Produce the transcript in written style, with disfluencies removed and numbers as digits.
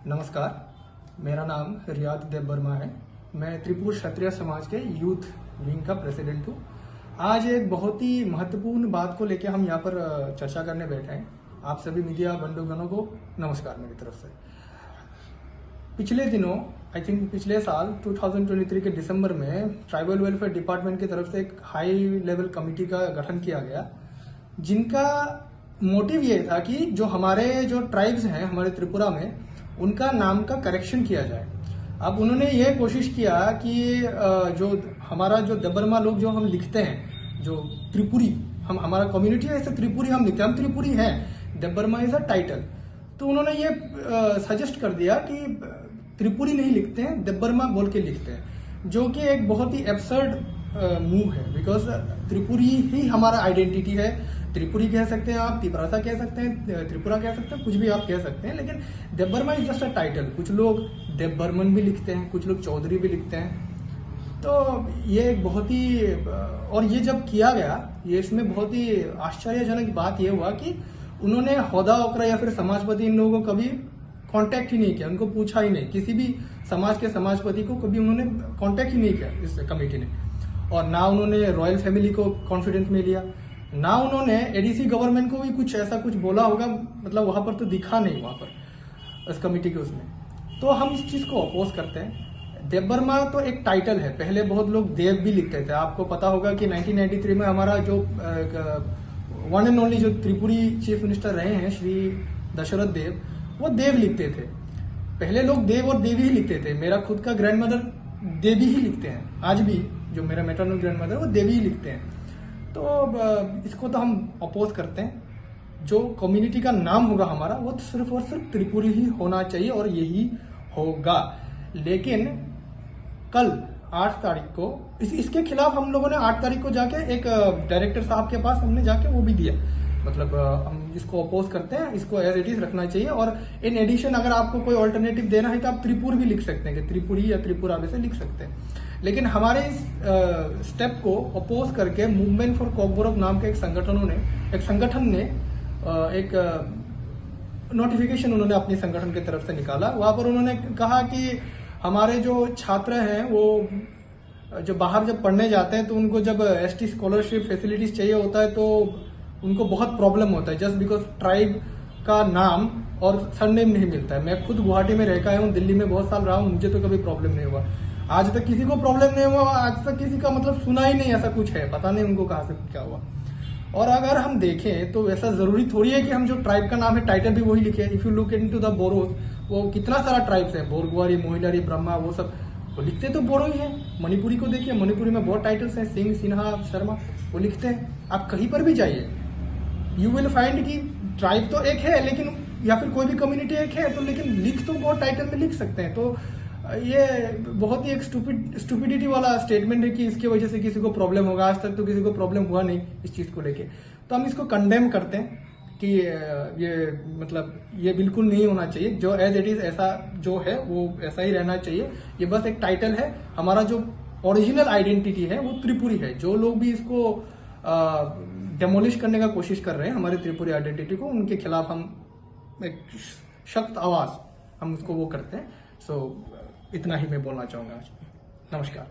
नमस्कार, मेरा नाम रियाद देव वर्मा है। मैं त्रिपुर क्षत्रिय समाज के यूथ विंग का प्रेसिडेंट हूँ। आज एक बहुत ही महत्वपूर्ण बात को लेकर हम यहाँ पर चर्चा करने बैठे हैं। आप सभी मीडिया बंधुगणों को नमस्कार मेरी तरफ से। पिछले दिनों पिछले साल 2023 के दिसंबर में ट्राइबल वेलफेयर डिपार्टमेंट की तरफ से एक हाई लेवल कमेटी का गठन किया गया, जिनका मोटिव ये था कि जो हमारे ट्राइब्स हैं हमारे त्रिपुरा में, उनका नाम का करेक्शन किया जाए। अब उन्होंने ये कोशिश किया कि जो हमारा दबरमा लोग जो हम लिखते हैं, जो त्रिपुरी, हमारा कम्युनिटी है, ऐसे त्रिपुरी हम लिखते हैं, हम त्रिपुरी हैं, दबरमा इज अ टाइटल। तो उन्होंने ये सजेस्ट कर दिया कि त्रिपुरी नहीं लिखते हैं, दबरमा बोल के लिखते हैं, जो कि एक बहुत ही एब्सर्ड मूव है। बिकॉज त्रिपुरी ही हमारा आइडेंटिटी है। त्रिपुरी कह सकते हैं आप, तिपरासा कह सकते हैं, त्रिपुरा कह सकते हैं, कुछ भी आप कह सकते हैं, लेकिन Debbarma is just a title. कुछ लोग देवबर्मन भी लिखते हैं, कुछ लोग चौधरी भी लिखते हैं। तो ये एक बहुत ही, और ये जब किया गया, ये इसमें बहुत ही आश्चर्यजनक बात ये हुआ कि उन्होंने होदा ओकरा या फिर समाजपति इन लोगों को कभी कांटेक्ट ही नहीं किया, उनको पूछा ही नहीं। किसी भी समाज के समाजपति को कभी उन्होंने कांटेक्ट ही नहीं किया इस कमेटी ने। और ना उन्होंने रॉयल फैमिली को कॉन्फिडेंस में लिया, ना उन्होंने एडीसी गवर्नमेंट को भी कुछ ऐसा कुछ बोला होगा। मतलब वहां पर तो दिखा नहीं, वहां पर इस कमेटी के उसमें। तो हम इस चीज को अपोज करते हैं। देवबर्मा तो एक टाइटल है। पहले बहुत लोग देव भी लिखते थे। आपको पता होगा कि 1993 में हमारा जो वन एंड ओनली जो त्रिपुरी चीफ मिनिस्टर रहे हैं श्री दशरथ देव, वो देव लिखते थे। पहले लोग देव और देवी ही लिखते थे। मेरा खुद का ग्रैंड मदर देवी ही लिखते हैं। आज भी जो मेरा मैटरनल ग्रैंड मदर वो देवी ही लिखते हैं। तो इसको तो हम अपोज करते हैं। जो कम्युनिटी का नाम होगा हमारा, वो सिर्फ और सिर्फ त्रिपुरी ही होना चाहिए और यही होगा। लेकिन कल 8 तारीख को इसके खिलाफ हम लोगों ने 8 तारीख को जाके एक डायरेक्टर साहब के पास हमने जाके वो भी दिया। मतलब हम इसको अपोज करते हैं, इसको एज इट इज रखना चाहिए। और इन एडिशन अगर आपको कोई ऑल्टरनेटिव देना है तो आप त्रिपुर भी लिख सकते हैं, कि त्रिपुरी या त्रिपुरा वैसे लिख सकते हैं। लेकिन हमारे इस स्टेप को अपोज करके मूवमेंट फॉर कॉकबोरोक नाम के एक संगठन ने एक नोटिफिकेशन उन्होंने अपनी संगठन की तरफ से निकाला। वहां पर उन्होंने कहा कि हमारे जो छात्र हैं वो जो बाहर जब पढ़ने जाते हैं तो उनको जब एसटी स्कॉलरशिप फैसिलिटीज चाहिए होता है तो उनको बहुत प्रॉब्लम होता है, जस्ट बिकॉज ट्राइब का नाम और सरनेम नहीं मिलता है। मैं खुद गुवाहाटी में रह आया हूँ, दिल्ली में बहुत साल रहा हूँ, मुझे तो कभी प्रॉब्लम नहीं हुआ। आज तक किसी को प्रॉब्लम नहीं हुआ, आज तक किसी का मतलब सुना ही नहीं ऐसा कुछ है, पता नहीं उनको कहाँ से क्या हुआ। और अगर हम देखें तो ऐसा जरूरी थोड़ी है कि हम जो ट्राइब का नाम है टाइटल भी वही लिखे। If you look into the borrows, वो कितना सारा ट्राइब्स है, बोरगुआरी, मोहिलारी, ब्रह्मा, वो सब वो लिखते तो बोरो ही है। मणिपुरी को देखिए, मणिपुरी में बहुत टाइटल्स हैं, सिंह, सिन्हा, शर्मा, वो लिखते हैं। आप कहीं पर भी जाइए, यू विल फाइंड कि ट्राइब तो एक है, लेकिन या फिर कोई भी कम्युनिटी एक है तो, लेकिन लिख तो बहुत टाइटल में लिख सकते हैं। तो ये बहुत ही एक स्टूपिडिटी वाला स्टेटमेंट है कि इसकी वजह से किसी को प्रॉब्लम होगा। आज तक तो किसी को प्रॉब्लम हुआ नहीं इस चीज को लेके। तो हम इसको कंडेम करते हैं कि ये बिल्कुल नहीं होना चाहिए। जो एज इट इज ऐसा जो है वो ऐसा ही रहना चाहिए। ये बस एक टाइटल है। हमारा जो ओरिजिनल आइडेंटिटी है वो त्रिपुरी है। जो लोग भी इसको डेमोलिश करने का कोशिश कर रहे हैं हमारे त्रिपुरी आइडेंटिटी को, उनके खिलाफ हम एक सख्त आवाज हम उसको वो करते हैं। सो इतना ही मैं बोलना चाहूंगा आज। नमस्कार।